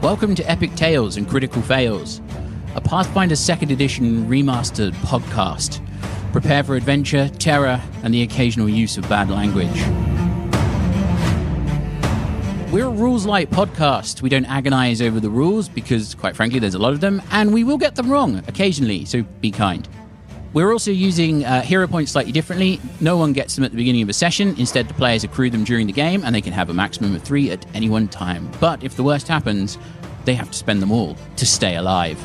Welcome to Epic Tales and Critical Fails, a Pathfinder 2nd Edition Remastered podcast. Prepare for adventure, terror, and the occasional use of bad language. We're a rules-light podcast. We don't agonize over the rules because, quite frankly, there's a lot of them, and we will get them wrong occasionally, so be kind. We're also using hero points slightly differently. No one gets them at the beginning of a session. Instead, the players accrue them during the game, and they can have a maximum of 3 at any one time. But if the worst happens, they have to spend them all to stay alive.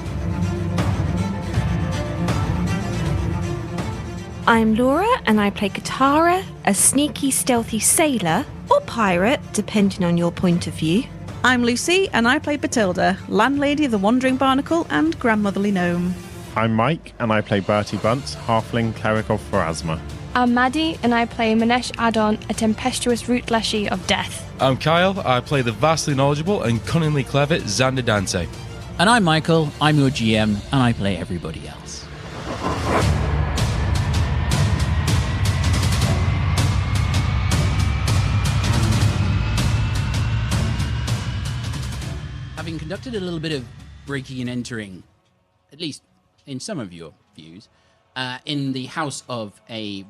I'm Laura, and I play Katarra, a sneaky, stealthy sailor, or pirate, depending on your point of view. I'm Lucy, and I play Bethilde, landlady of the Wandering Barnacle and grandmotherly gnome. I'm Mike, and I play Bertie Bunce, halfling cleric of Pharasma. I'm Maddy, and I play Minesh Adon, a tempestuous root leshy of death. I'm Kyle, I play the vastly knowledgeable and cunningly clever Xander Dante. And I'm Michael, I'm your GM, and I play everybody else. Having conducted a little bit of breaking and entering, at least in some of your views, in the house of a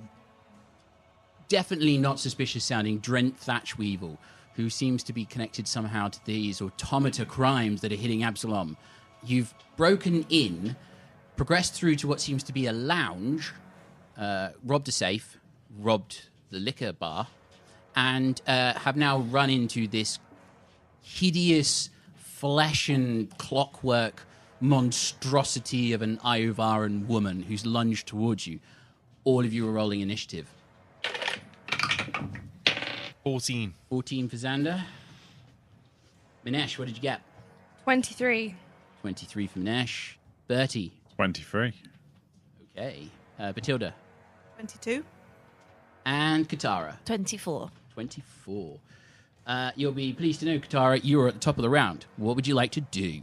definitely not suspicious sounding Drent Thatcheval, who seems to be connected somehow to these automata crimes that are hitting Absalom. You've broken in, progressed through to what seems to be a lounge, robbed a safe, robbed the liquor bar, and have now run into this hideous flesh and clockwork monstrosity of an Iovaran woman who's lunged towards you. All of you are rolling initiative. 14. 14 for Xander. Minesh, what did you get? 23. 23 for Minesh. Bertie. 23. Okay. Bethilde. 22. And Katarra. 24. 24. You'll be pleased to know, Katarra, you are at the top of the round. What would you like to do?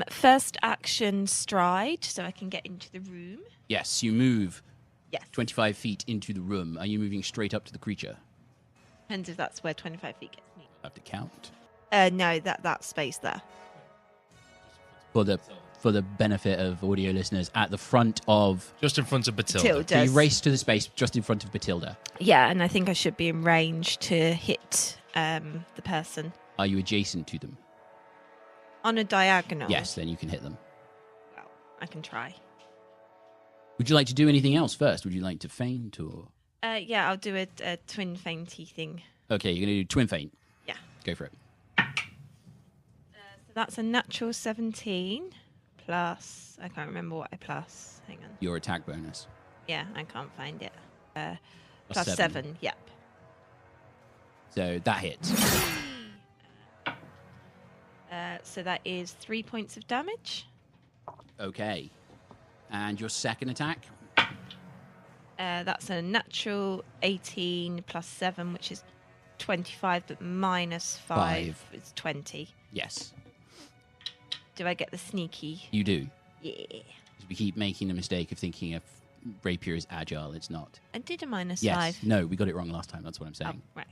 First action stride, so I can get into the room. Yes, you move Yes. 25 feet into the room. Are you moving straight up to the creature? Depends if that's where 25 feet gets me. I have to count. No, that space there. For the benefit of audio listeners, at the front of... Just in front of Bethilde. So you race to the space just in front of Bethilde. Yeah, and I think I should be in range to hit the person. Are you adjacent to them? On a diagonal? Yes, then you can hit them. Well, I can try. Would you like to do anything else first? Would you like to feint or... Yeah, I'll do a twin feinty thing. Okay, you're going to do twin feint. Yeah. Go for it. So that's a natural 17 plus... I can't remember what I plus. Hang on. Your attack bonus. Yeah, I can't find it. Plus plus 7, yep. So that hits. So that is 3 points of damage. Okay. And your second attack? That's a natural 18 plus 7, which is 25, but minus 5 is 20. Yes. Do I get the sneaky? You do. Yeah. We keep making the mistake of thinking of rapier as agile. It's not. I did a minus Yes. 5. No, we got it wrong last time. That's what I'm saying. Oh, right.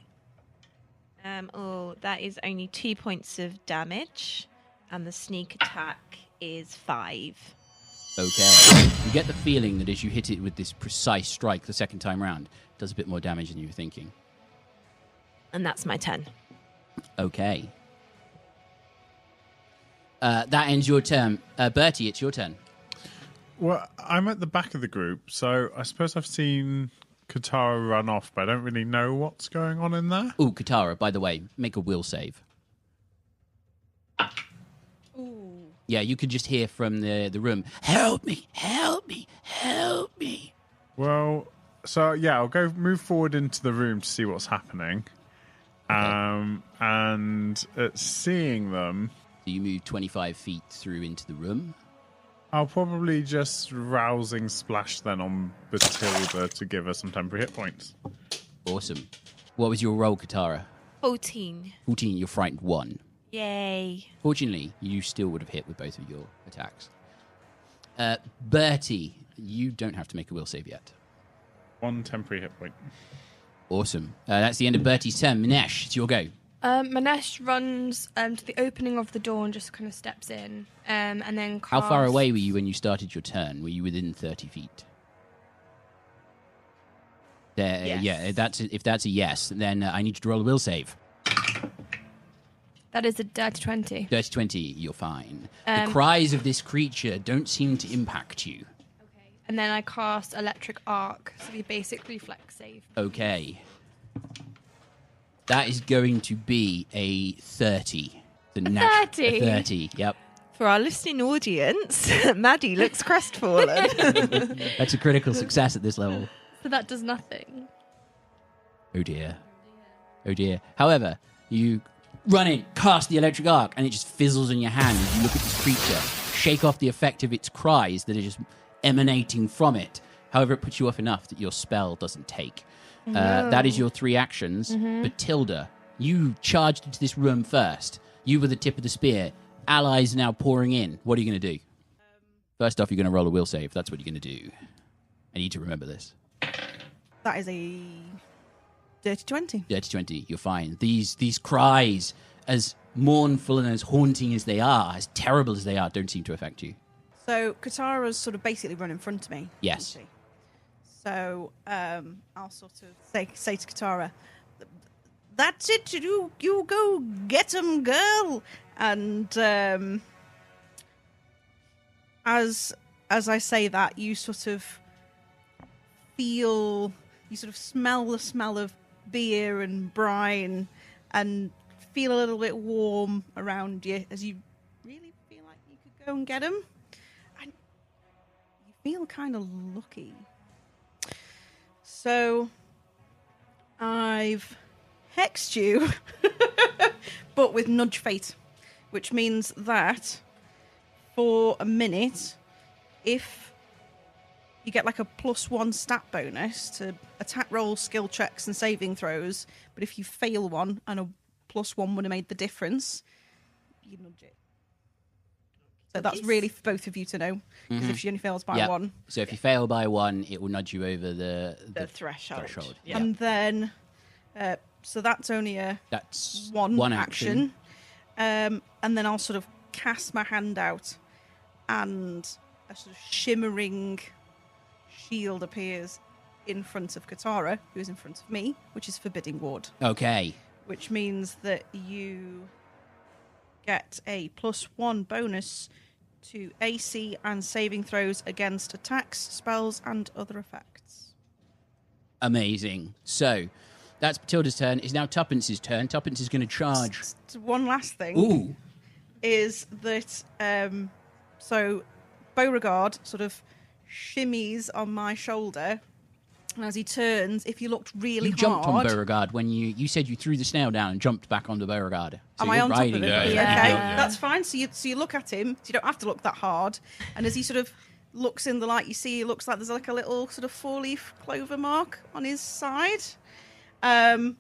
That is only 2 points of damage, and the sneak attack is 5. Okay. You get the feeling that as you hit it with this precise strike the second time round, it does a bit more damage than you were thinking. And that's my turn. Okay. That ends your turn. Bertie, it's your turn. Well, I'm at the back of the group, so I suppose I've seen Katarra run off, but I don't really know what's going on in there. Ooh, Katarra, by the way, make a will save. Ooh. Yeah, you could just hear from the room, help me, help me, help me. Well, so yeah, I'll move forward into the room to see what's happening. Okay. And at seeing them... So you move 25 feet through into the room. I'll probably just rousing splash then on Bethilde to give her some temporary hit points. Awesome. What was your roll, Katarra? 14. 14, you're frightened 1. Yay. Fortunately, you still would have hit with both of your attacks. Bertie, you don't have to make a will save yet. 1 temporary hit point. Awesome. That's the end of Bertie's turn. Minesh, it's your go. Minesh runs to the opening of the door and just kind of steps in, and then casts... How far away were you when you started your turn? Were you within 30 feet? Yes. Yeah, if that's a yes, then I need you to roll a will save. That is a dirty 20. Dirty 20, you're fine. The cries of this creature don't seem to impact you. Okay. And then I cast Electric Arc, so the basic reflex save. Okay. That is going to be a 30. A 30? A 30, yep. For our listening audience, Maddy looks crestfallen. That's a critical success at this level. So that does nothing. Oh dear. Oh dear. However, you run in, cast the electric arc, and it just fizzles in your hand as you look at this creature, shake off the effect of its cries that are just emanating from it. However, it puts you off enough that your spell doesn't take. That is your 3 actions. Bethilde, you charged into this room first. You were the tip of the spear. Allies now pouring in. What are you going to do? First off, you're going to roll a will save. That's what you're going to do. I need to remember this. That is a dirty 20. Dirty 20, you're fine. These cries, as mournful and as haunting as they are, as terrible as they are, don't seem to affect you. So Katarra's sort of basically run in front of me. Yes. Isn't she? So I'll sort of say to Katarra, "That's it. You go get him, girl." And as I say that, you sort of smell the smell of beer and brine, and feel a little bit warm around you as you really feel like you could go and get him, and you feel kind of lucky. So I've hexed you, but with nudge fate, which means that for a minute, if you get like a +1 stat bonus to attack rolls, skill checks, and saving throws, but if you fail one and a +1 would have made the difference, you nudge it. So that's really for both of you to know, because if she only fails by 1... So if you fail by 1, it will nudge you over the threshold. Yeah. And then, so that's only that's one action. And then I'll sort of cast my hand out, and a sort of shimmering shield appears in front of Katarra, who is in front of me, which is Forbidding Ward. Okay. Which means that you get a +1 bonus to AC and saving throws against attacks, spells, and other effects. Amazing. So that's Bethilde's turn. It's now Tuppence's turn. Tuppence is going to charge. One last thing. Ooh. Is that so Beauregard sort of shimmies on my shoulder, and as he turns, if you looked really hard... You jumped on Beauregard when you said you threw the snail down and jumped back onto Beauregard. So am I on top of it? Yeah. Okay, Yeah. that's fine. So you look at him, so you don't have to look that hard, and as he sort of looks in the light, you see it looks like there's like a little sort of 4-leaf clover mark on his side. My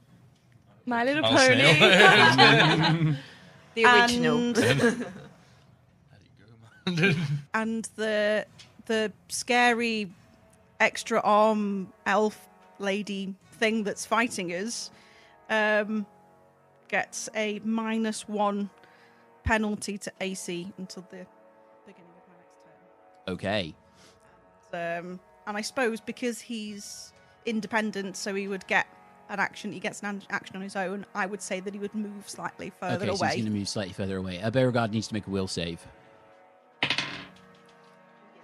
Little I'll Pony. snail. The original. And the scary extra arm elf lady thing that's fighting us gets a -1 penalty to AC until the beginning of my next turn. Okay. And I suppose because he's independent, so he would get an action. He gets an action on his own. I would say that he would move slightly further Okay, so away. he's going to move slightly further away. Beauregard needs to make a will save.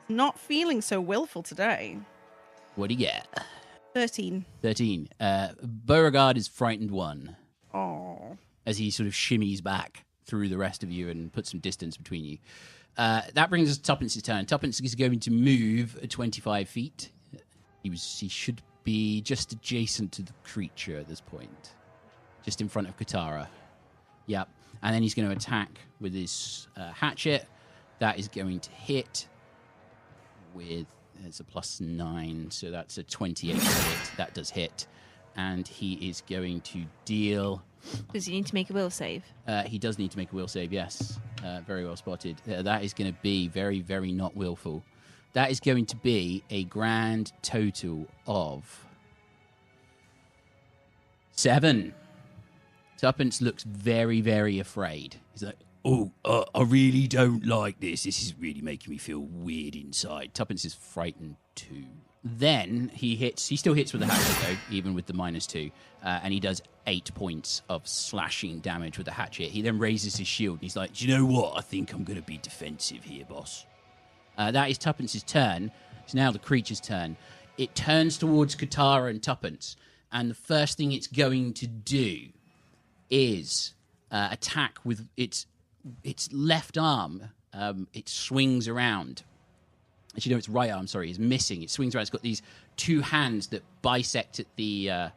Not feeling so willful today. What do you get? 13. 13. Beauregard is frightened 1 Oh. as he sort of shimmies back through the rest of you and puts some distance between you. That brings us to Tuppence's turn. Tuppence is going to move 25 feet. He should be just adjacent to the creature at this point. Just in front of Katarra. Yep. And then he's going to attack with his hatchet. That is going to hit with... It's a +9, so that's a 28 to hit. That does hit. And he is going to deal... Does he need to make a will save? He does need to make a will save, yes. Very well spotted. That is going to be very, very not willful. That is going to be a grand total of 7. Tuppence looks very, very afraid. He's like, oh, I really don't like this. This is really making me feel weird inside. Tuppence is frightened too. Then he still hits with the hatchet though, even with the -2, and he does 8 points of slashing damage with the hatchet. He then raises his shield and he's like, do you know what? I think I'm going to be defensive here, boss. That is Tuppence's turn. It's now the creature's turn. It turns towards Katarra and Tuppence, and the first thing it's going to do is attack with its left arm. It swings around. Actually, no, its right arm, sorry, is missing. It swings around. It's got these 2 hands that bisect at the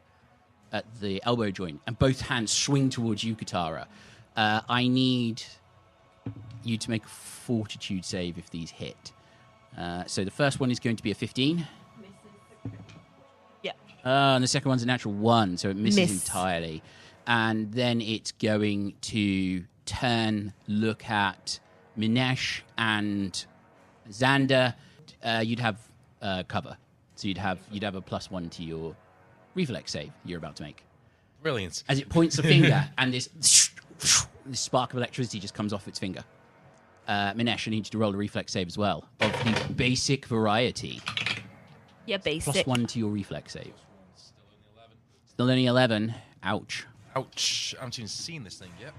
elbow joint, and both hands swing towards you, Katarra. I need you to make a fortitude save if these hit. So the first one is going to be a 15. Yeah. And the second one's a natural 1, so it misses Miss. entirely. And then it's going to look at Minesh and Xander. You'd have cover, so you'd have a +1 to your reflex save you're about to make. Brilliant. As it points the finger, and this spark of electricity just comes off its finger. Minesh, I need you to roll a reflex save as well, of the basic variety. Yeah, basic. +1 to your reflex save. Still only 11. Ouch. Ouch. I haven't even seen this thing yet.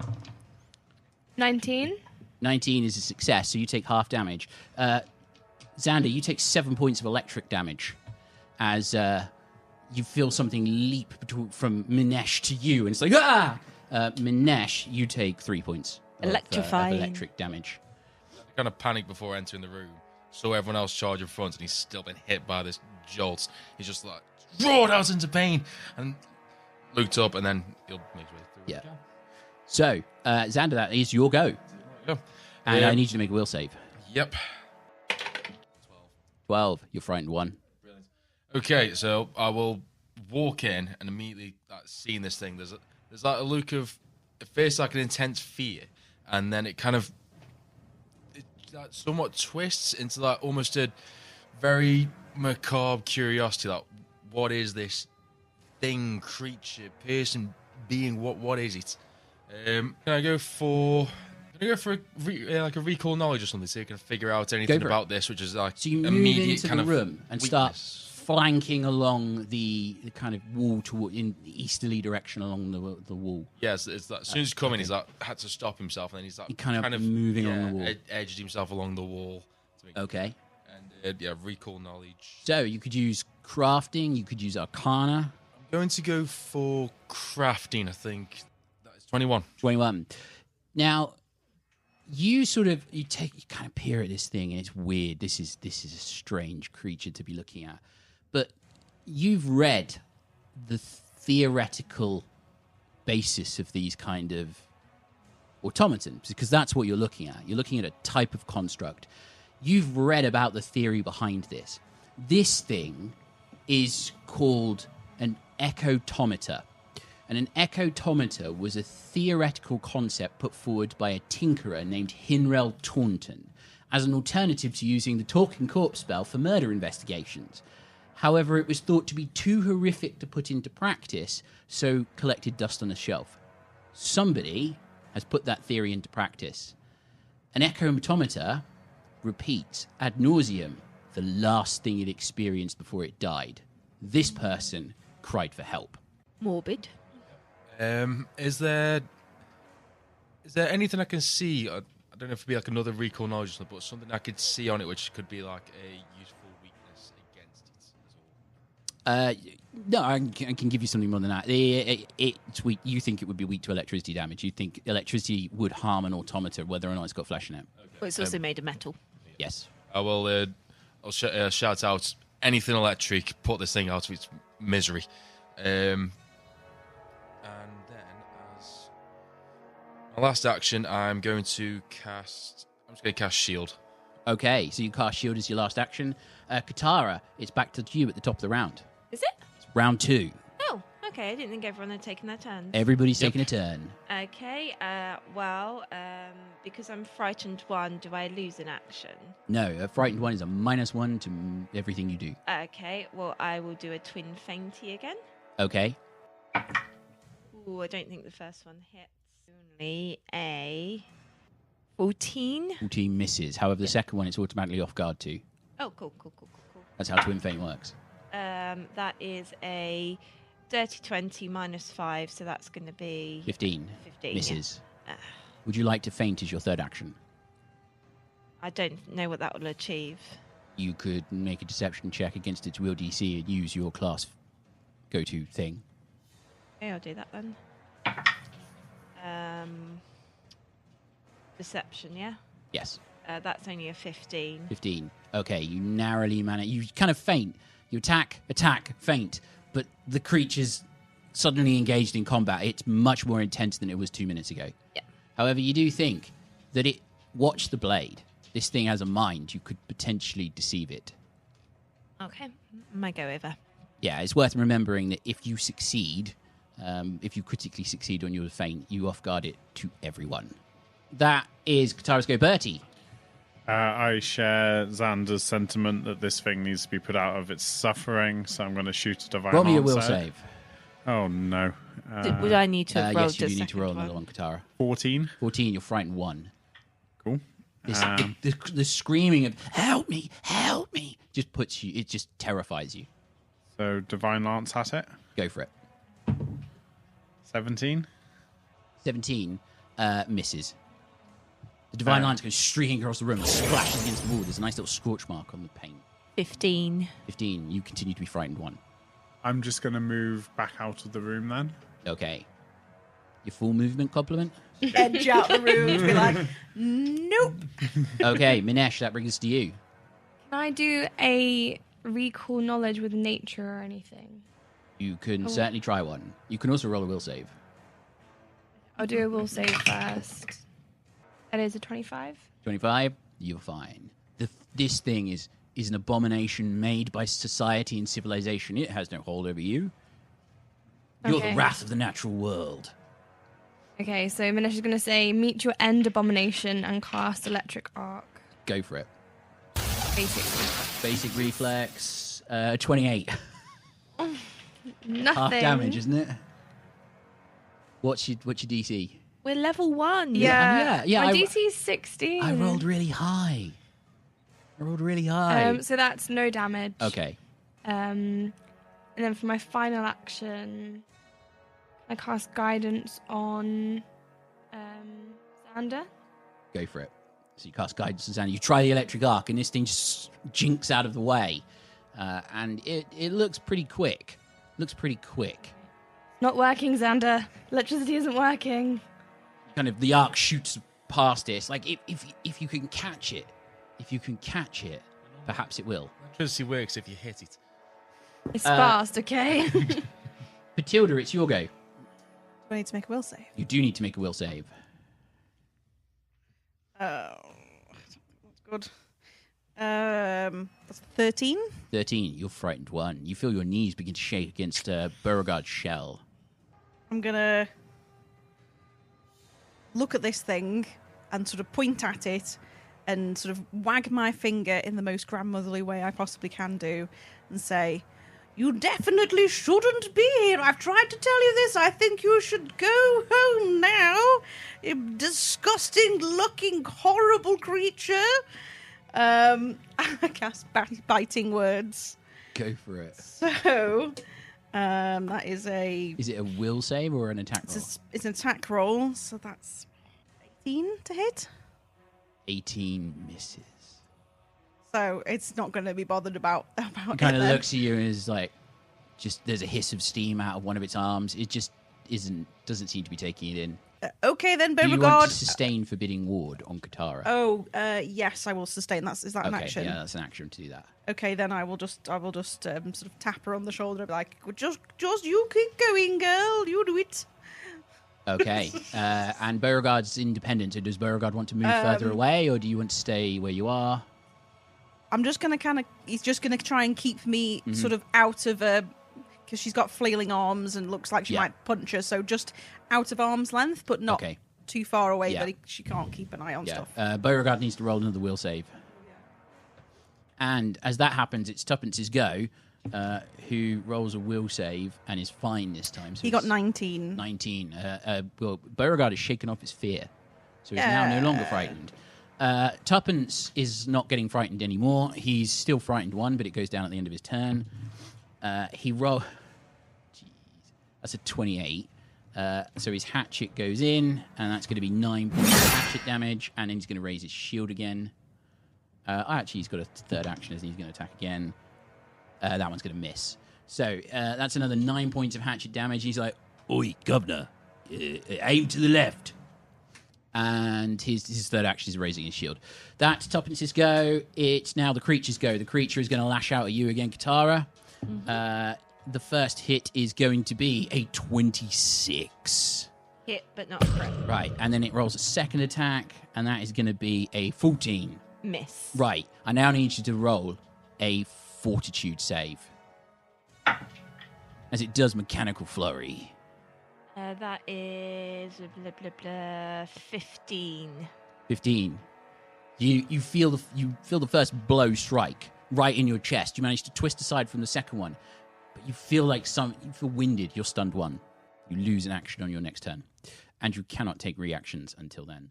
19. 19 is a success, so you take half damage. Xander, you take 7 points of electric damage as you feel something leap from Minesh to you, and it's like, ah! Minesh, you take 3 points of electric damage. I kind of panicked before entering the room. Saw everyone else charge in front, and he's still been hit by this jolt. He's just like, roared out into pain, and looked up, and then he'll make his way through. Yeah. So, Xander, that is your go. Yeah. And I need you to make a will save. Yep. 12. You're frightened 1. Brilliant. Okay, so I will walk in and immediately seeing this thing. There's like a look of, it feels like an intense fear, and then it kind of like somewhat twists into like almost a very macabre curiosity. Like, what is this thing, creature, person, being? What is it? Can I go for like a recall knowledge or something, so you can figure out anything about this, which is like so you move immediate into kind the of room and weakness. start flanking along the kind of wall in the easterly direction along the wall. Yes, it's like, as soon as he's coming, he's like had to stop himself, and then he's like He kind of moving along the wall. edged himself along the wall. To make Okay. And recall knowledge. So you could use crafting, you could use arcana. I'm going to go for crafting. I think that is 21. 21. Now, you kind of peer at this thing, and it's weird. This is a strange creature to be looking at. But you've read the theoretical basis of these kind of automatons, because that's what you're looking at. You're looking at a type of construct. You've read about the theory behind this. This thing is called an echotomata. And an echotomata was a theoretical concept put forward by a tinkerer named Hinrel Taunton as an alternative to using the talking corpse spell for murder investigations. However, it was thought to be too horrific to put into practice, so collected dust on a shelf. Somebody has put that theory into practice. An echotomata repeats ad nauseum the last thing it experienced before it died. This person cried for help. Morbid. Is there anything I can see? I don't know if it'd be like another recall knowledge or something, but something I could see on it which could be like a useful weakness against it at all. No, I can give you something more than that. It's weak. You think it would be weak to electricity damage. You think electricity would harm an automata whether or not it's got flesh in it. Well, it's also made of metal. Yes. I will. I'll shout out anything electric. Put this thing out of its misery. And then, as my last action, I'm going to cast. I'm just going to cast Shield. Okay, so you cast Shield as your last action. Katarra, it's back to you at the top of the round. Is it? It's round 2. Oh, okay. I didn't think everyone had taken their turns. Everybody's taking a turn. Okay. Because I'm frightened 1, do I lose an action? No, a frightened 1 is a -1 to everything you do. Okay. Well, I will do a twin fainty again. Okay. Ooh, Ooh, I don't think the first one hits. Only a 14. 14 misses. However, the second one, it's automatically off guard too. Oh, cool. That's how Twin Feint works. That is a dirty 20 minus 5, so that's going to be 15. 15 Misses. Yeah. Would you like to feint as your third action? I don't know what that will achieve. You could make a deception check against its will DC and use your class go-to thing. Okay, I'll do that then. Deception, yeah? Yes. That's only a 15. 15. Okay, you narrowly manage. You kind of feint. You attack, feint. But the creature's suddenly engaged in combat. It's much more intense than it was 2 minutes ago. Yeah. However, you do think that watch the blade. This thing has a mind. You could potentially deceive it. Okay, might go over. Yeah, it's worth remembering that if you succeed, if you critically succeed on your feint, you off-guard it to everyone. That is Katarra's go. Bertie. I share Xander's sentiment that this thing needs to be put out of its suffering, so I'm going to shoot a divine Roll me a answer. will save. Oh, no. Would I need to have rolled yes, you the do need to second roll one? another one, Katarra. 14. 14, you're frightened 1. Cool. The screaming of help me, just puts you. It just terrifies you. So divine lance at it. Go for it. 17. 17 misses. The divine lance goes streaking across the room and splashes against the wall. There's a nice little scorch mark on the paint. 15. 15. You continue to be frightened 1. I'm just going to move back out of the room then. Okay. Your full movement complement. Edge out the room to be like, nope. Okay, Minesh, that brings us to you. Can I do a recall knowledge with nature or anything? You can certainly try one. You can also roll a will save. I'll do a will save first. That is a 25. 25, you're fine. This thing is an abomination made by society and civilization. It has no hold over you. You're the Okay. wrath of the natural world. Okay, so Minesh is going to say, meet your end abomination and cast electric arc. Go for it. Basically. Basic reflex, 28. Nothing. Half damage, isn't it? What's your DC? We're level 1. Yeah. yeah, My I- DC is 16. I rolled really high. So that's no damage. Okay. And then for my final action, I cast guidance on Xander. Go for it. So you cast guidance, Susanna. You try the electric arc, and this thing just jinks out of the way. And it looks pretty quick. Not working, Xander. Electricity isn't working. Kind of the arc shoots past it. It's like if you can catch it, perhaps it will. Electricity works if you hit it. It's fast, okay? Bethilde, it's your go. Do I need to make a will save? You do need to make a will save. Oh, that's good. That's 13. 13, you're frightened 1. You feel your knees begin to shake against Beauregard's shell. I'm gonna look at this thing and sort of point at it and sort of wag my finger in the most grandmotherly way I possibly can do and say, "You definitely shouldn't be here. I've tried to tell you this. I think you should go home now. You disgusting looking, horrible creature." I cast biting words. Go for it. So, that is a... Is it a will save or an attack roll? It's an attack roll, so that's 18 to hit. 18 misses. So it's not going to be bothered about It it kind of then. looks at you and is like, there's a hiss of steam out of one of its arms. It just doesn't seem to be taking it in. Okay then, Do you want Beauregard. to sustain Forbidding Ward on Katarra? Oh, yes, I will sustain. Is that an okay, action? yeah, that's an action to do that. Okay, then I will just sort of tap her on the shoulder and be like, just you keep going, girl. You do it. Okay, and Beauregard's independent. So does Beauregard want to move further away, or do you want to stay where you are? I'm just going to he's just going to try and keep me Mm-hmm. sort of out of because she's got flailing arms and looks like she Yeah. might punch her. So just out of arm's length, but not Okay. too far away Yeah. that she can't keep an eye on Yeah, stuff. Beauregard needs to roll another will save. And as that happens, it's Tuppence's go. who rolls a will save and is fine this time. So He got it's 19. 19. Well, Beauregard has shaken off his fear, so he's now no longer frightened. Tuppence is not getting frightened anymore. He's still frightened 1, but it goes down at the end of his turn. He roll. Jeez, that's a 28. So his hatchet goes in, and that's going to be 9 points of hatchet damage, and then he's going to raise his shield again. Actually, he's got a third action, isn't he? He's going to attack again. That one's going to miss. So that's another 9 points of hatchet damage. He's like, "Oi, governor, aim to the left." And his third action is raising his shield. That's Tuppence's go. It's now the creature's go. The creature is going to lash out at you again, Katarra. The first hit is going to be a 26. Hit, but not crit. Right, and then it rolls a second attack, and that is going to be a 14. Miss. Right, I now need you to roll a fortitude save. As it does mechanical flurry. That is blah, blah, blah, 15. 15. You feel the first blow strike right in your chest. You manage to twist aside from the second one, but you feel like you feel winded. You're stunned 1. You lose an action on your next turn, and you cannot take reactions until then.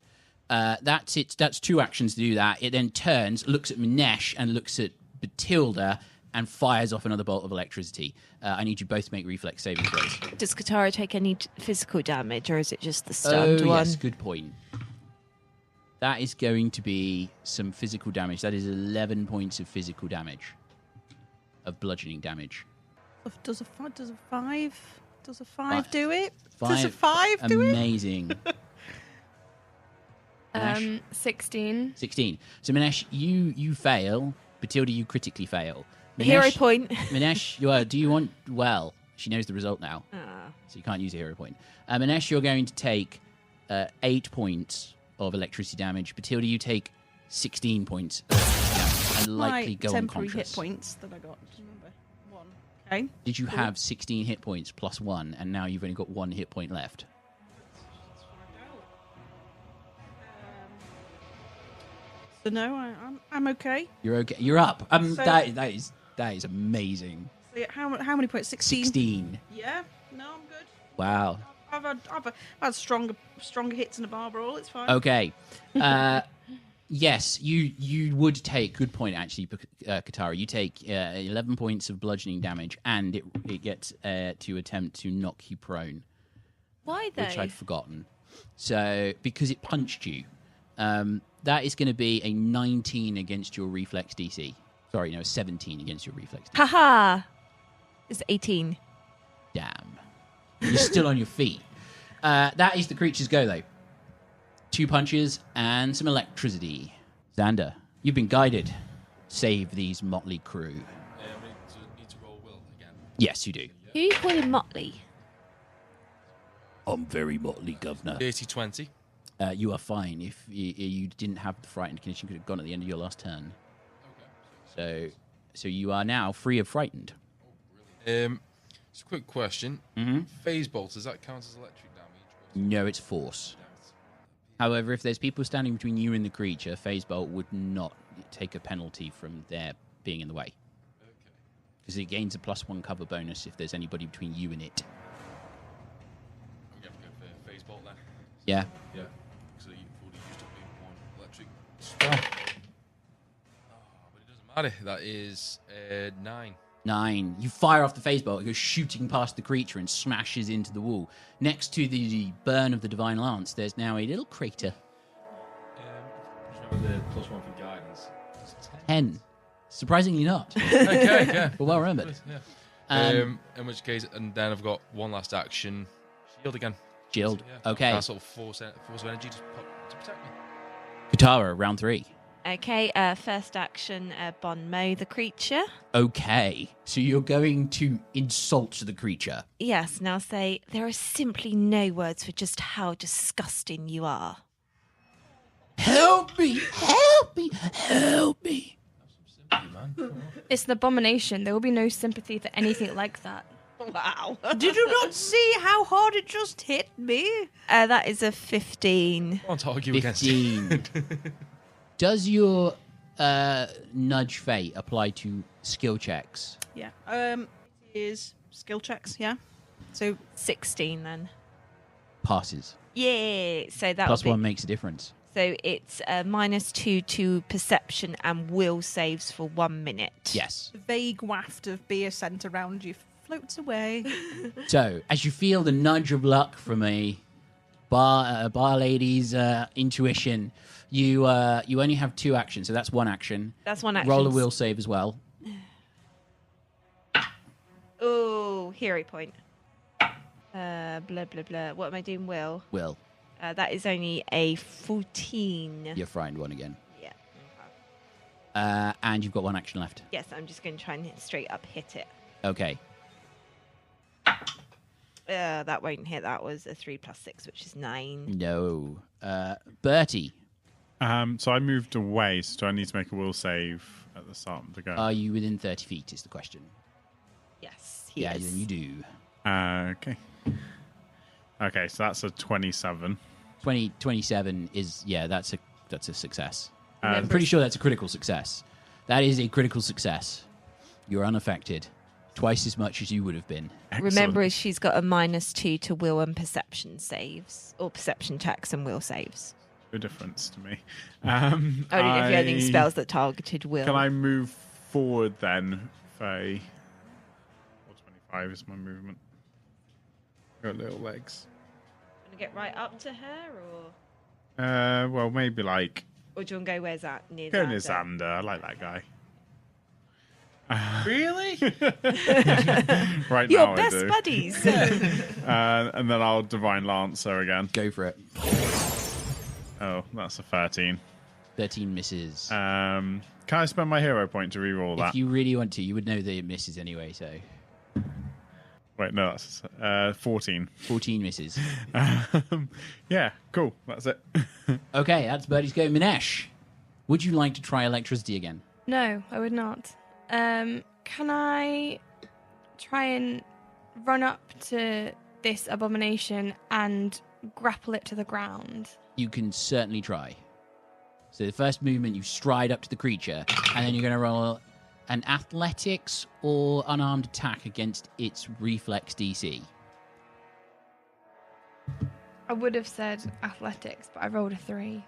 That's it. That's 2 actions to do that. It then turns, looks at Minesh, and looks at Bethilde, and fires off another bolt of electricity. I need you both to make reflex saving throws. Does Katarra take any physical damage, or is it just the stunned one? Yes, good point. That is going to be some physical damage. That is 11 points of physical damage, of bludgeoning damage. Does a 5 do it? 5, Does a 5 do it? Amazing. 16. 16. So Minesh, you fail. Bethilde, you critically fail. Minesh, Hero point. Minesh, do you want... Well, she knows the result now, so you can't use a hero point. Minesh, you're going to take 8 points of electricity damage. Bethilde, you take 16 points of electricity damage and likely go temporary unconscious. hit points that I got. Do you remember? 1. Okay. Did you have 16 hit points plus 1, and now you've only got 1 hit point left? So no, I'm okay. You're okay. You're up. So- That is amazing. So yeah, how many points? 16. 16. Yeah. No, I'm good. Wow. I've had stronger hits in a bar brawl. It's fine. Okay. Yes, you would take. Good point, actually, Katarra. You take 11 points of bludgeoning damage, and it gets to attempt to knock you prone, Why though? which I'd forgotten. So because it punched you, that is going to be a 19 against your reflex DC. Sorry, no, 17 against your reflex DC. Haha. It's 18. Damn. You're still on your feet. That is the creature's go, though. 2 punches and some electricity. Xander, you've been guided. Save these motley crew. We need to roll will again. Yes, you do. Who are you calling Motley? I'm very motley, governor. 30-20. You are fine. If you didn't have the frightened condition, could have gone at the end of your last turn. Okay. So you are now free of frightened. Just a quick question. Mm-hmm. Phase bolt, does that count as electric damage? No, it's force. However, if there's people standing between you and the creature, Phase Bolt would not take a penalty from their being in the way. Okay. Because it gains a +1 cover bonus if there's anybody between you and it. I'm going to go for phase bolt then. Yeah? Yeah. So you've already used up the 1 electric spell. But it doesn't matter. That is 9. 9. You fire off the phase bolt. It goes shooting past the creature and smashes into the wall. Next to the burn of the divine lance, there's now a little crater. Remember the +1 for guidance? 10. Surprisingly not, Okay, yeah. but well remembered. Yeah. In which case, and then I've got one last action. Shield again. Shield. Yeah. Okay. That sort of force of energy to protect me. Katarra, round 3. Okay, first action, Bon Mow the creature. Okay. So you're going to insult the creature. Yes, now say, there are simply no words for just how disgusting you are. Help me! Help me! Help me! It's an abomination. There will be no sympathy for anything like that. Wow. Did you not see how hard it just hit me? That is a 15. I want to argue against 15. Does your nudge fate apply to skill checks? Yeah. It is skill checks. Yeah. So 16 then. Passes. Yeah. So that Plus would be, 1 makes a difference. So it's -2 to perception and will saves for 1 minute. Yes. the vague waft of beer scent around you floats away. So, as you feel the nudge of luck from a bar lady's intuition, you only have 2 actions, so that's 1 action. That's 1 action. Roll a will save as well. Oh, hero point. Blah, blah, blah. What am I doing, Will? Will. That is only a 14. You're frightened 1 again. Yeah. And you've got 1 action left. Yes, I'm just going to try and straight up hit it. Okay. That won't hit. That was a 3 + 6, which is 9. No. Bertie, So I moved away, so do I need to make a will save at the start of the go? are you within 30 feet is the question. Yes, he Yeah, is. then you do. Okay. Okay, so that's a 27. 27 is, yeah, that's a success. I'm Remember- pretty sure that's a critical success. That is a critical success. You're unaffected. Twice as much as you would have been. Excellent. Remember, she's got a -2 to will and perception saves, or perception checks and will saves. No difference to me. Only if you're using spells that targeted will. Can I move forward then, Faye? 425 is my movement. Got little legs. Want to get right up to her, or Well, maybe like do you want to go where's that near? go near Xander? Xander. I like that guy. Really? Right Your now I best do. buddies. And then I'll Divine Lance her again. Go for it. Oh, that's a 13. 13 misses. Can I spend my hero point to reroll that? If you really want to, you would know that it misses anyway, so... Wait, no, that's 14. 14 misses. Yeah, cool. That's it. Okay, that's Bertie's go. Minesh, would you like to try electricity again? No, I would not. Can I try and run up to this abomination and grapple it to the ground? You can certainly try. So the first movement, you stride up to the creature, and then you're going to roll an athletics or unarmed attack against its reflex DC. I would have said athletics, but I rolled a 3.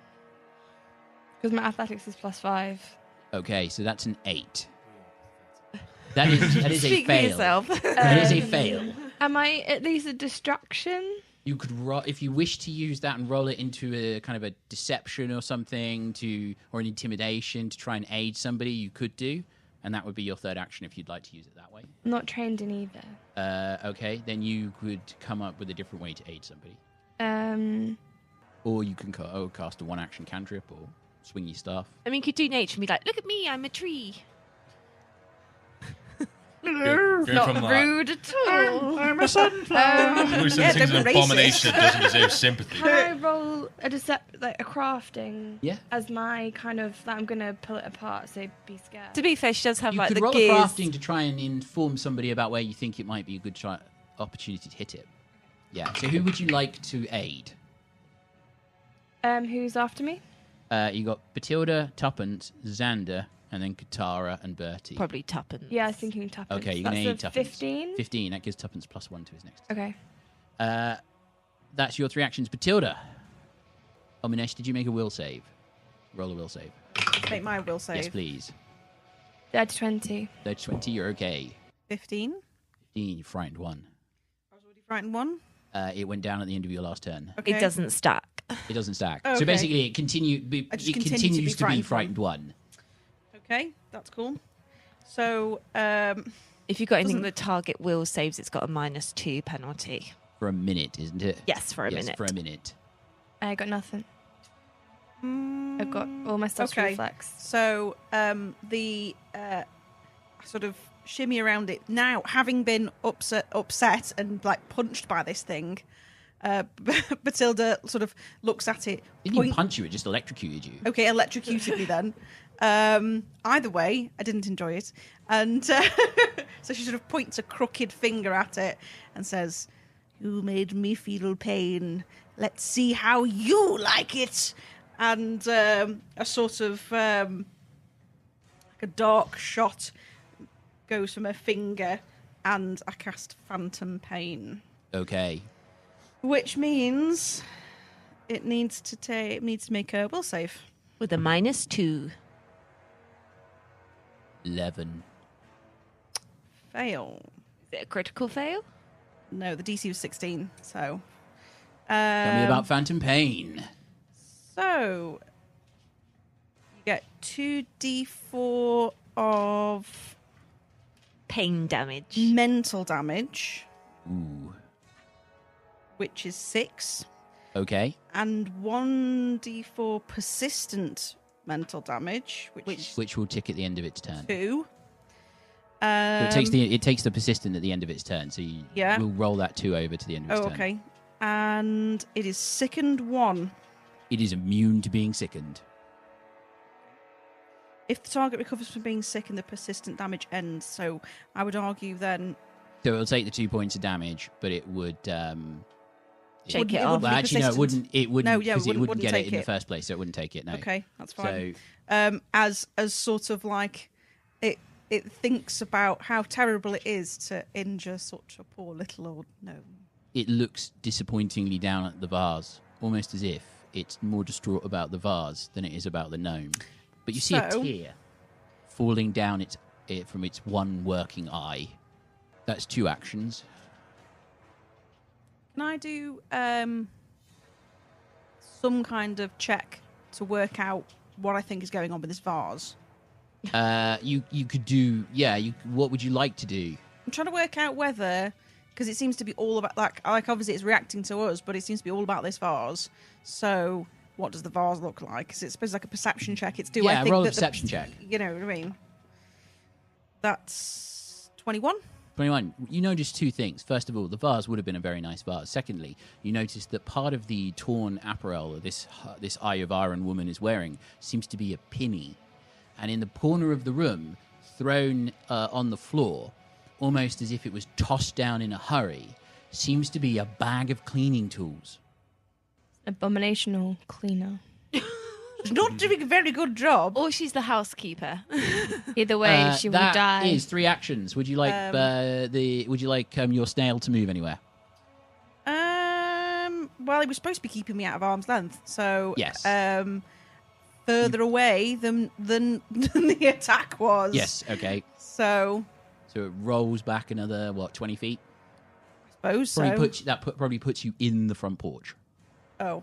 Because my athletics is +5. Okay, so that's an 8. That is a Speak for fail. yourself. That is a fail. Am I at least a distraction? You could if you wish to use that and roll it into a kind of a deception or something or an intimidation to try and aid somebody, you could do, and that would be your third action if you'd like to use it that way. I'm not trained in either. Okay, then you could come up with a different way to aid somebody, or you can cast a 1-action cantrip or swing your staff. I mean, you could do nature and be like, look at me, I'm a tree. Go Not from that. rude at all. I'm a sunflower. Who Yeah, thinks they're an racist. abomination doesn't deserve sympathy? Can I roll a like a crafting? Yeah. As my kind of that I'm gonna pull it apart, so be scared. To be fair, she does have You like could the roll gears. a crafting to try and inform somebody about where you think it might be a good opportunity to hit it. Yeah. So who would you like to aid? Who's after me? You got Bethilde, Tuppence, Xander, and then Katarra and Bertie. Probably tuppence. Yeah, I was thinking tuppence. Okay, you're going to That's aid a Tuppence. 15. 15. That gives Tuppence +1 to his next. Okay. That's your 3 actions. Bethilde. Oh, Minesh, did you make a will save? Roll a will save. Make my will save. Yes, please. Dead 20. That's 20. You're okay. 15. 15. You frightened 1. I was already frightened 1. It went down at the end of your last turn. Okay. It doesn't stack. It doesn't stack. Oh, So okay. basically, it I just continue to be continues to be frightened frightened 1. Okay, that's cool. So, If you've got anything Doesn't- that target will saves, it's got a -2 penalty. For a minute, isn't it? Yes, for a Yes, minute. for a minute. I got nothing. I've got all my stuff's okay. reflex. So, the sort of shimmy around it now, having been upset and like punched by this thing. Bethilde sort of looks at it. Didn't even punch you, it just electrocuted you. Okay, electrocuted me then. Either way, I didn't enjoy it. And so she sort of points a crooked finger at it and says, "You made me feel pain. Let's see how you like it." And a sort of like a dark shot goes from her finger, and I cast Phantom Pain. Okay. Which means it needs to make a will save. With a -2. 11. Fail. Is it a critical fail? No, the DC was 16, so... Tell me about Phantom Pain. So, you get 2d4 of Pain damage. mental damage, Ooh. which is 6, Okay. and 1d4 persistent mental damage, which is Which will tick at the end of its turn. 2. So it takes the persistent at the end of its turn, so you Yeah. will roll that 2 over to the end of its turn. Okay. And it is sickened 1. It is immune to being sickened. If the target recovers from being sickened, the persistent damage ends. So I would argue then... So it'll take the 2 points of damage, but it would... Shake it wouldn't off. Well, be actually, no, it persistent. wouldn't. It wouldn't. No, yeah, because it wouldn't get it take in the it. first place, so it wouldn't take it. No. Okay, that's fine. So As sort of like it thinks about how terrible it is to injure such a poor little old gnome. it looks disappointingly down at the vase, almost as if it's more distraught about the vase than it is about the gnome. But you see a So- tear falling down it from its one working eye. That's 2 actions. Can I do some kind of check to work out what I think is going on with this vase? You could do, yeah. What would you like to do? I'm trying to work out whether, because it seems to be all about like obviously it's reacting to us, but it seems to be all about this vase. So what does the vase look like? Because it's supposed like a perception check. It's Yeah, I think roll a that perception check. You know what I mean? That's 21. 21. You notice 2 things. First of all, the vase would have been a very nice vase. Secondly, you notice that part of the torn apparel that this Eye of Iron woman is wearing seems to be a pinny. And in the corner of the room, thrown on the floor, almost as if it was tossed down in a hurry, seems to be a bag of cleaning tools. Abominational cleaner. She's not doing a very good job. Or she's the housekeeper. Either way, she will That die. is 3 actions. Would you like your snail to move anywhere? Well, it was supposed to be keeping me out of arm's length, so Yes. further away than the attack was. Yes. Okay. So So it rolls back another 20 feet. I suppose Probably so. probably puts you in the front porch. Oh,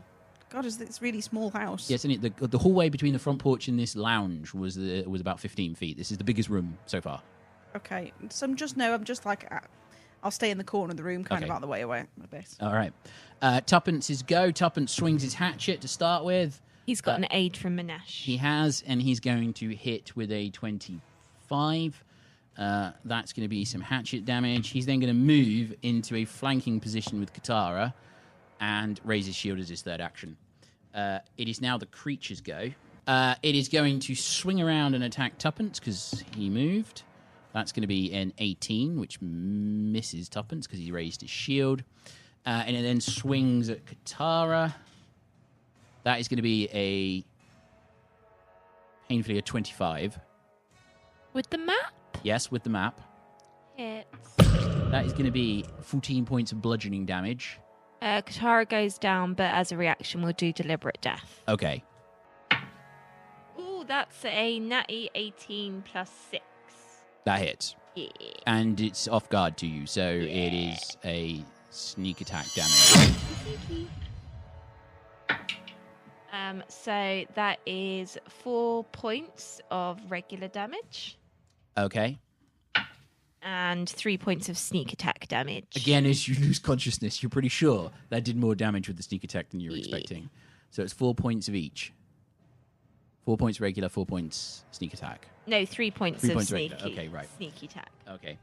God, is this really small house? Yes, and the hallway between the front porch and this lounge was about 15 feet. This is the biggest room so far. Okay, so I'm just like I'll stay in the corner of the room, kind of Okay. out the way away a bit. All right. Tuppence is go. Tuppence swings his hatchet to start with. He's got an aid from Minesh. He has, and he's going to hit with a 25. That's going to be some hatchet damage. He's then going to move into a flanking position with Katarra and raise his shield as his third action. It is now the creature's go. It is going to swing around and attack Tuppence because he moved. That's going to be an 18, which misses Tuppence because he raised his shield. And it then swings at Katarra. That is going to be painfully a 25. With the map? Yes, with the map. Hits. That is going to be 14 points of bludgeoning damage. Katarra goes down, but as a reaction, we'll do deliberate death. Okay. Ooh, that's a natty 18 plus 6. That hits. Yeah. And it's off guard to you, so it is a sneak attack damage. So that is 4 points of regular damage Okay. and 3 points of sneak attack damage. Again, as you lose consciousness, you're pretty sure that did more damage with the sneak attack than you were expecting. So it's 4 points of each. 4 points regular, 4 points sneak attack. No, 3 points 3 of points sneaky. regular. Okay, right. Sneaky attack. Okay.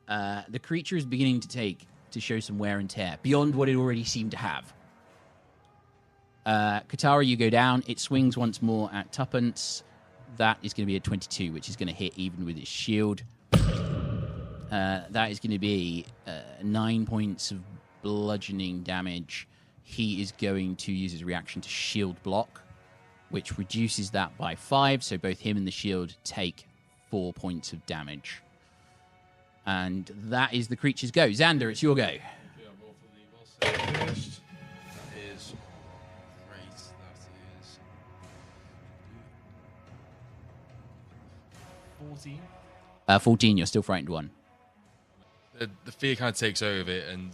The creature is beginning to show some wear and tear beyond what it already seemed to have. Katarra, you go down. It swings once more at Tuppence. That is going to be a 22, which is going to hit even with its shield. That is going to be 9 points of bludgeoning damage. He is going to use his reaction to shield block, which reduces that by 5. So both him and the shield take 4 points of damage. And that is the creature's go. Xander, it's your go. Okay, I'll roll for the will save first. That is great. That is 14. 14, you're still frightened one. The fear kind of takes over it, and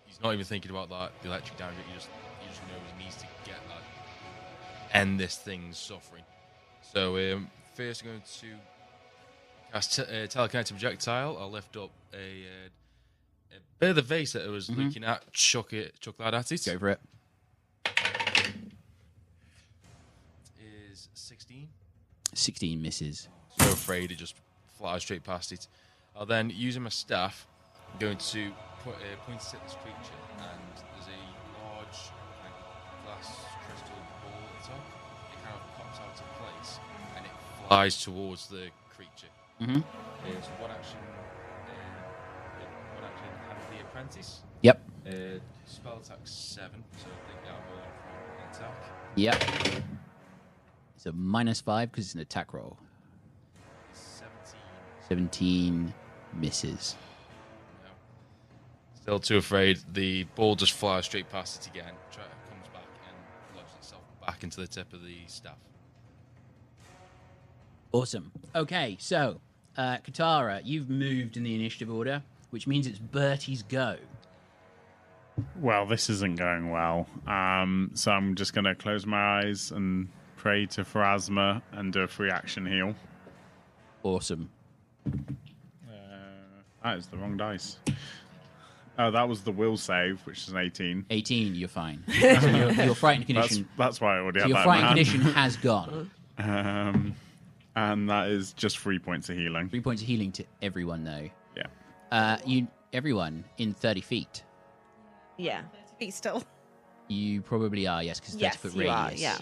he's not even thinking about that, the electric damage. He just knows he needs to get that, end this thing's suffering. So first, I'm going to cast telekinetic projectile. I'll lift up a bit of the vase that I was looking at. Chuck that at it. Go for it. Is 16. 16 misses. So afraid it just flies straight past it. I'll then, using my staff, I'm going to point it at this creature, and there's a large glass crystal ball at the top. It kind of pops out of place, and it flies towards the creature. Mm-hmm. So one action have the apprentice. Yep. Spell attack 7, so I think that'll go on for an attack. Yep. It's a -5 because it's an attack roll. 17 misses. No. Still too afraid. The ball just flies straight past it again. Comes back and lodges itself back into the tip of the staff. Awesome. Okay, so, Katarra, you've moved in the initiative order, which means it's Bertie's go. Well, this isn't going well. So I'm just going to close my eyes and pray to Pharasma and do a free action heal. Awesome. That is the wrong dice. Oh, that was the will save, which is an 18. 18, you're fine. So your frightened condition... That's why I already so had your that frightened in my condition has gone. And that is just 3 points of healing. 3 points of healing to everyone, though. Yeah. Everyone in 30 feet. Yeah. Feet still. You probably are, yes, because 30 Yes, foot you radius. are, yeah.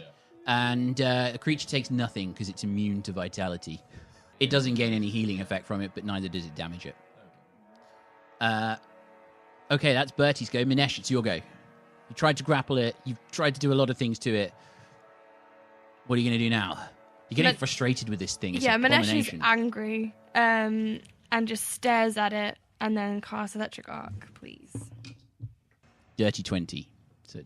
And the creature takes nothing because it's immune to vitality. It doesn't gain any healing effect from it, but neither does it damage it. Okay, that's Bertie's go. Minesh, it's your go. You tried to grapple it. You've tried to do a lot of things to it. What are you going to do now? You're getting frustrated with this thing. It's an Minesh is abomination. angry and just stares at it and then casts Electric Arc, please. Dirty 20. So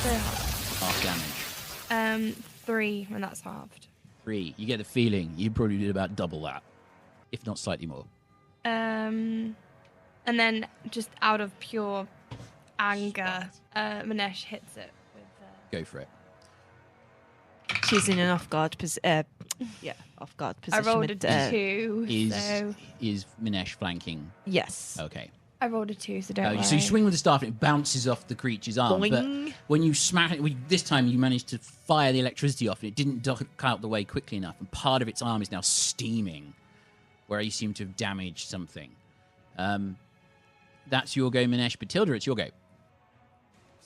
So half damage. 3, and that's halved. 3. You get the feeling you probably did about double that, if not slightly more. And then just out of pure anger, Minesh hits it with. Go for it. She's in an off-guard position. Off-guard I position. rolled a with, 2, so Is Minesh flanking? Yes. Okay. I rolled a 2, so don't worry. So you swing with the staff and it bounces off the creature's arm. Boing. But when you smash it, this time you managed to fire the electricity off and it didn't duck out the way quickly enough. And part of its arm is now steaming, where you seem to have damaged something. That's your go, Minesh. Bethilde, it's your go.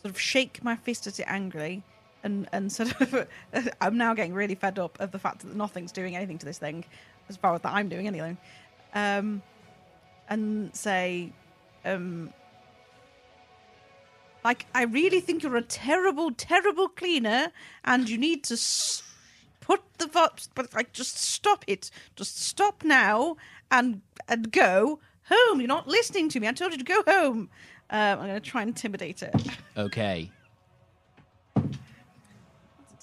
Sort of shake my fist at it angrily, and sort of, I'm now getting really fed up of the fact that nothing's doing anything to this thing, as far as that I'm doing anyway. And say, like, I really think you're a terrible, terrible cleaner, and you need to put the but like, just stop it. Just stop now and go home. You're not listening to me. I told you to go home. I'm going to try and intimidate it. Okay.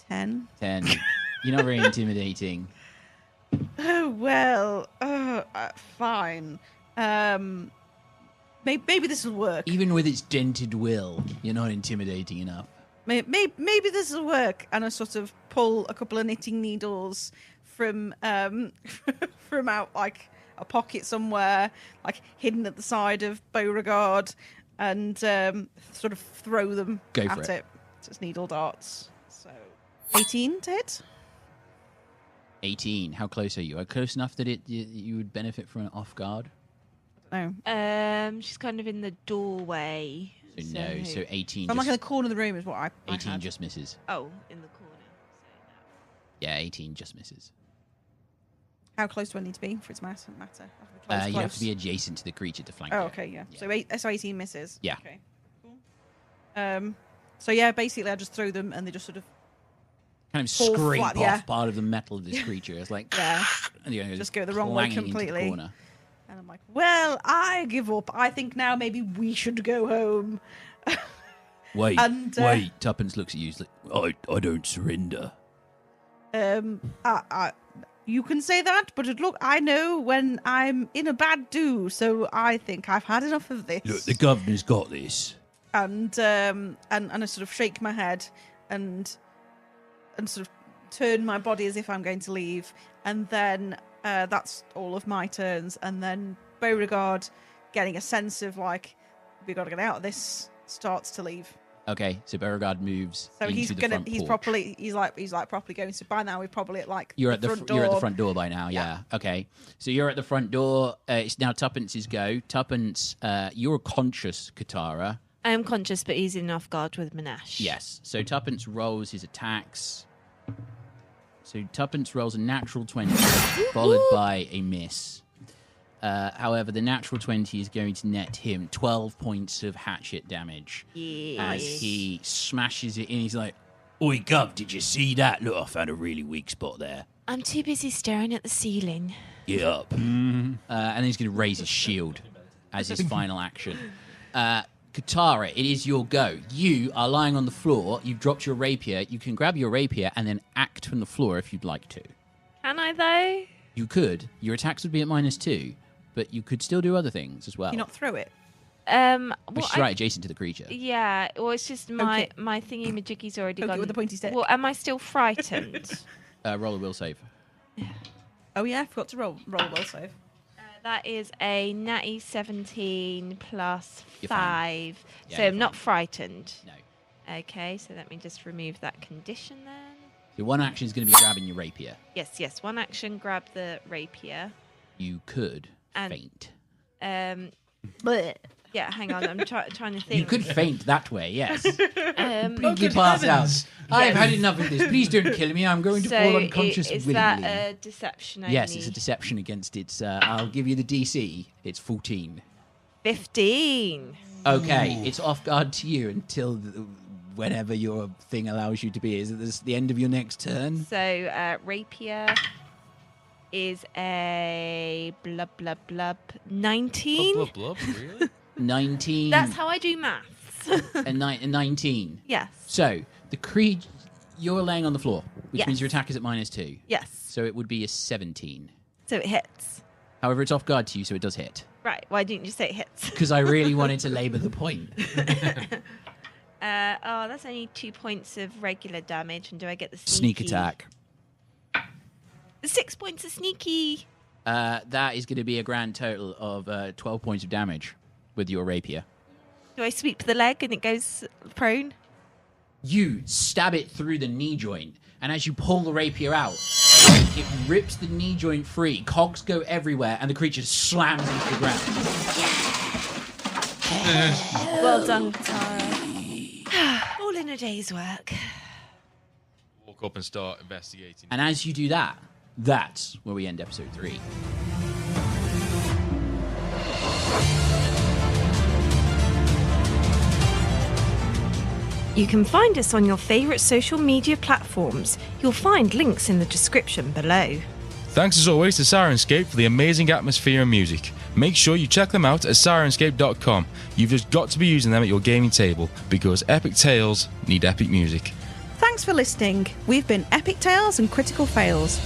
10. 10. You're not very intimidating. Oh, well. Fine. Maybe this will work. Even with its dented will, you're not intimidating enough. Maybe this will work. And I sort of pull a couple of knitting needles from from out like a pocket somewhere, like hidden at the side of Beauregard, and sort of throw them Go for at it. it. So it's needle darts. So 18 to hit. 18. How close are you? Are you close enough that you would benefit from an off guard? No. She's kind of in the doorway. So no. So 18. So I'm like in the Just, corner of the room is what I 18 had. just misses. Oh, in the corner. Yeah, 18 just misses. How close do I need to be for it to matter? You have to be adjacent to the creature to flank Oh, it. okay, yeah. Yeah. So 18 misses. Yeah. Okay. Cool. So yeah, basically I just throw them and they just sort of Kind of Fall scrape flat, off yeah. part of the metal of this creature. It's like, yeah. and you know, Just go the wrong way clanging into the completely. corner. And I'm like, well, I give up. I think now maybe we should go home. Wait, And, wait. Tuppence looks at you. He's like, I don't surrender. You can say that, but look, I know when I'm in a bad do, so I think I've had enough of this. Look, the governor's got this. And I sort of shake my head and sort of turn my body as if I'm going to leave, and then that's all of my turns, and then Beauregard, getting a sense of like we got to get out of this, starts to leave. Okay, so Beauregard moves. So into he's the gonna front he's porch. properly he's like properly going. So by now we're probably at like You're the at the front you're at the door. front door by now. Yeah. Okay. So you're at the front door. It's now Tuppence's go. Tuppence, you're conscious, Katarra. I am conscious, but easy enough guard with Minesh. Yes. So Tuppence rolls his attacks. So Tuppence rolls a natural 20, followed by a miss. However, the natural 20 is going to net him 12 points of hatchet damage. As he smashes it in. He's like, Oi, Gov, did you see that? Look, I found a really weak spot there. I'm too busy staring at the ceiling. Get up. And then he's going to raise his shield as his final action. Katarra, it is your go. You are lying on the floor. You've dropped your rapier. You can grab your rapier and then act from the floor if you'd like to. Can I, though? You could. Your attacks would be at -2, but you could still do other things as well. Can you not throw it? Which is right adjacent to the creature. Yeah, well, it's just my Okay. my thingy-majiggy's already Poke it gone. with the pointy stick. Well, am I still frightened? Roll a will save. Oh yeah, I forgot to roll a will save. That is a natty 17 plus You're fine. 5. Yeah, So you're I'm not frightened. No. Okay, so let me just remove that condition then. Your one action is going to be grabbing your rapier. Yes, one action, grab the rapier. You could And- faint. Yeah, hang on, I'm trying to think. You could faint that way, yes. Um, Blinky pass out. I've had enough of this. Please don't kill me. I'm going to fall unconscious is willingly. that a deception only? Yes, it's a deception against its... I'll give you the DC. It's 14. 15. Okay, it's off guard to you until whenever your thing allows you to be. Is it this the end of your next turn? So rapier is a blub blub blub 19. Blub, blub, blub, really? 19. That's how I do maths. and 19. Yes. So, the creed... You're laying on the floor, which Yes. means your attack is at -2. Yes. So it would be a 17. So it hits. However, it's off guard to you, so it does hit. Right. Why didn't you say it hits? Because I really wanted to labour the point. That's only 2 points of regular damage, and do I get the Sneak sneaky? attack. 6 points of sneaky. That is going to be a grand total of 12 points of damage with your rapier. Do I sweep the leg and it goes prone? You stab it through the knee joint, and as you pull the rapier out, it rips the knee joint free. Cogs go everywhere, and the creature slams into the ground. Well done, Katarra. All in a day's work. Walk up and start investigating. And as you do that, that's where we end episode 3. You can find us on your favourite social media platforms. You'll find links in the description below. Thanks as always to Syrinscape for the amazing atmosphere and music. Make sure you check them out at Syrinscape.com. You've just got to be using them at your gaming table because epic tales need epic music. Thanks for listening. We've been Epic Tales and Critical Fails.